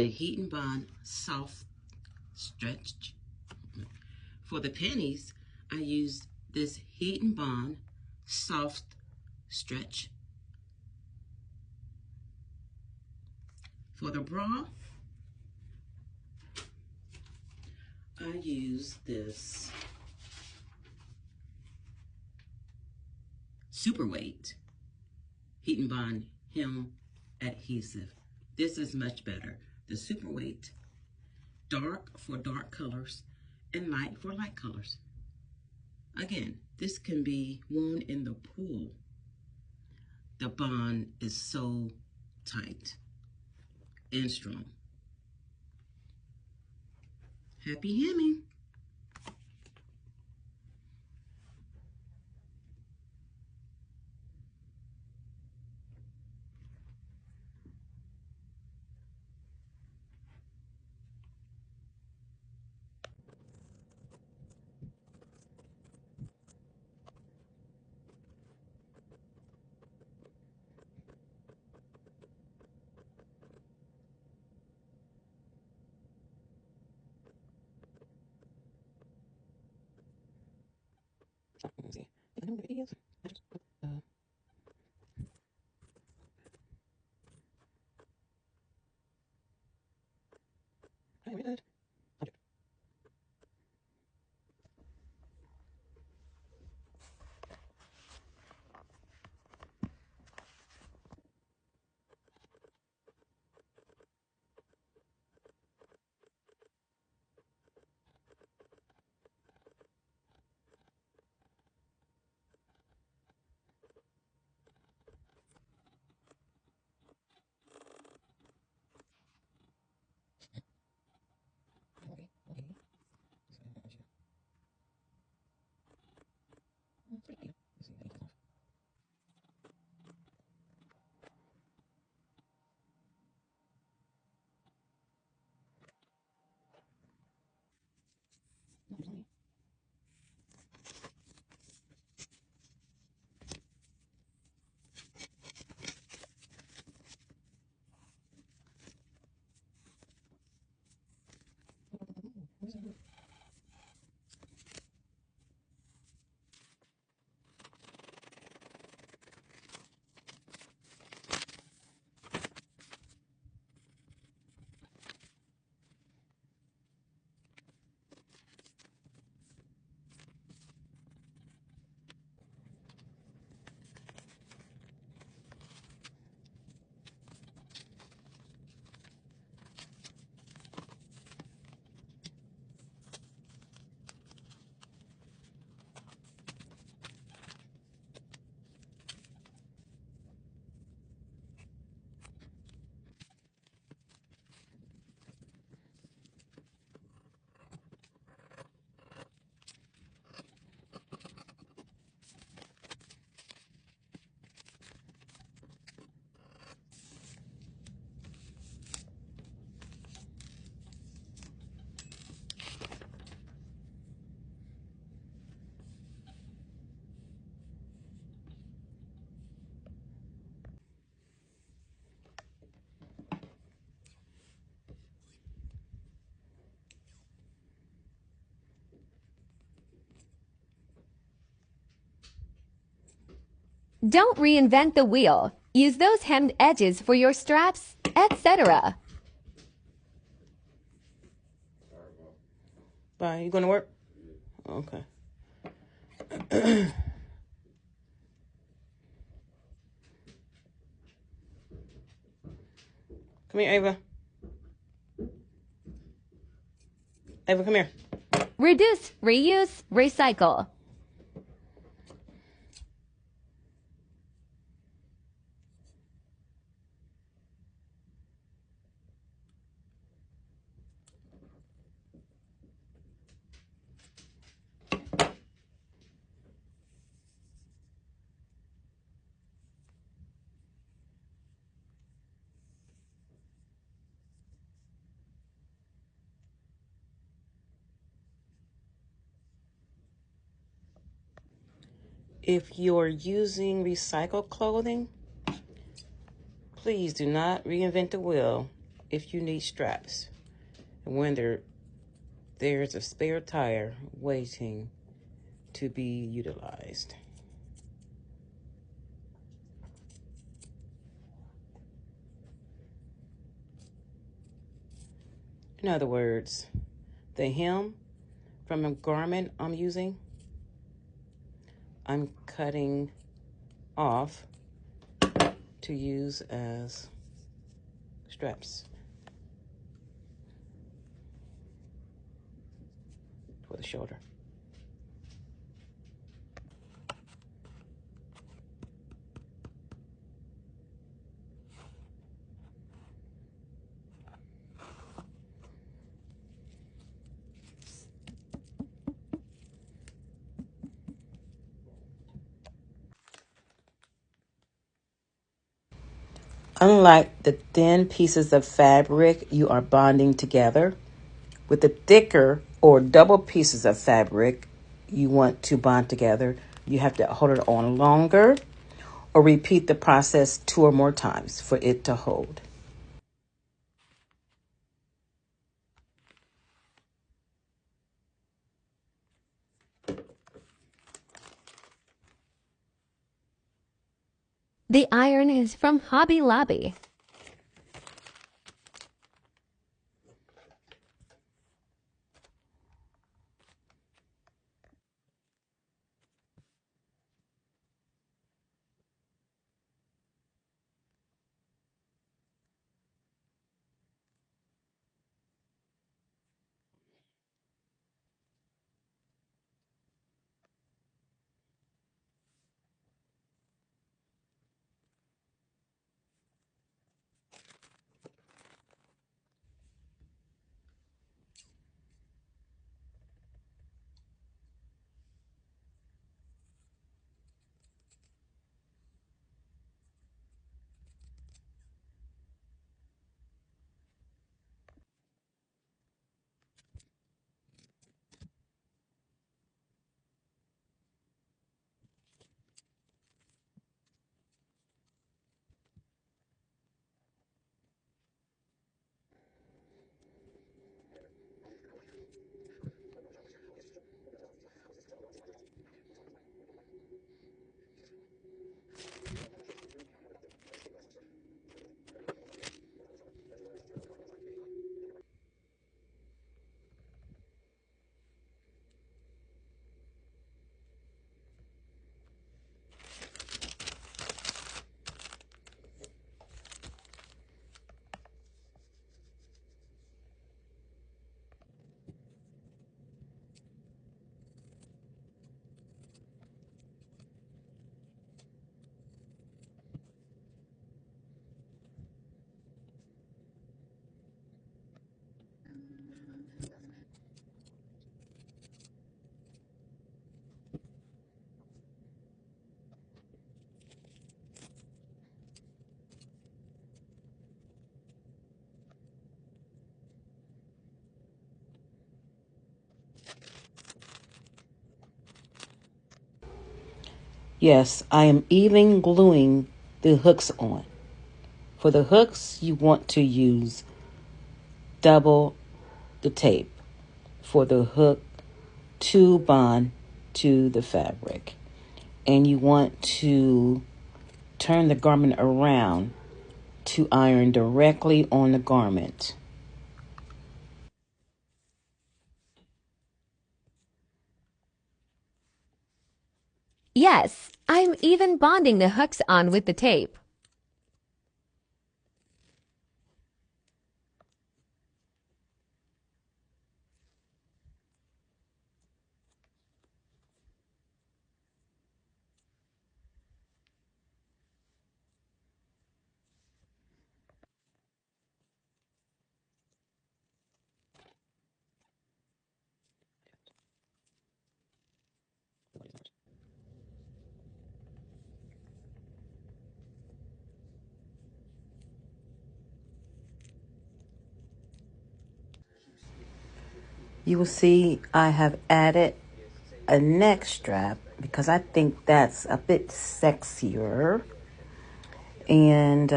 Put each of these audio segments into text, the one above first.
The Heat and Bond Soft Stretch. For the panties, I used this Heat and Bond Soft Stretch. For the bra, I use this Super Weight Heat and Bond Hem Adhesive. This is much better. The Super Weight, dark for dark colors and light for light colors. Again, this can be worn in the pool. The bond is so tight and strong. Happy hemming. Let's see. In the videos, I just put I read it. Don't reinvent the wheel. Use those hemmed edges for your straps, etc. Bye. You going to work? Okay. Come here, Ava. Ava, come here. Reduce, reuse, recycle. If you're using recycled clothing, please do not reinvent the wheel. if you need straps when there's a spare tire waiting to be utilized. In other words, the hem from a garment I'm using, I'm cutting off to use as straps for the shoulder. Unlike the thin pieces of fabric you are bonding together, with the thicker or double pieces of fabric you want to bond together, you have to hold it on longer or repeat the process 2 or more times for it to hold. The iron is from Hobby Lobby. Yes, I am even gluing the hooks on. For the hooks, you want to use double the tape for the hook to bond to the fabric. And you want to turn the garment around to iron directly on the garment. Yes, I'm even bonding the hooks on with the tape. You will see I have added a neck strap because I think that's a bit sexier. And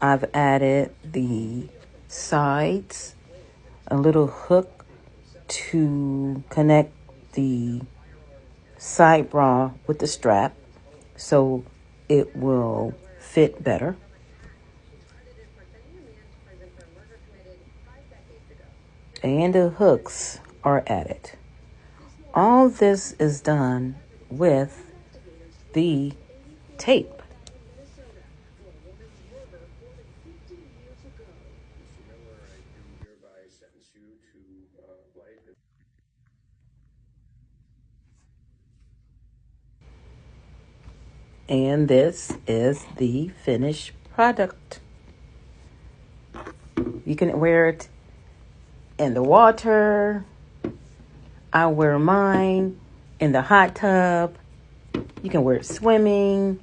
I've added the sides, a little hook to connect the side bra with the strap so it will fit better. And the hooks are added. All this is done with the tape. And this is the finished product. You can wear it in the water. I wear mine in the hot tub. You can wear it swimming.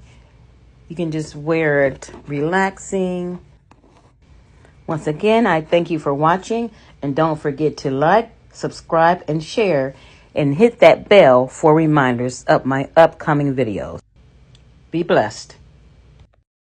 You can just wear it relaxing. Once again, I thank you for watching, and don't forget to like, subscribe, and share, and hit that bell for reminders of my upcoming videos. Be blessed.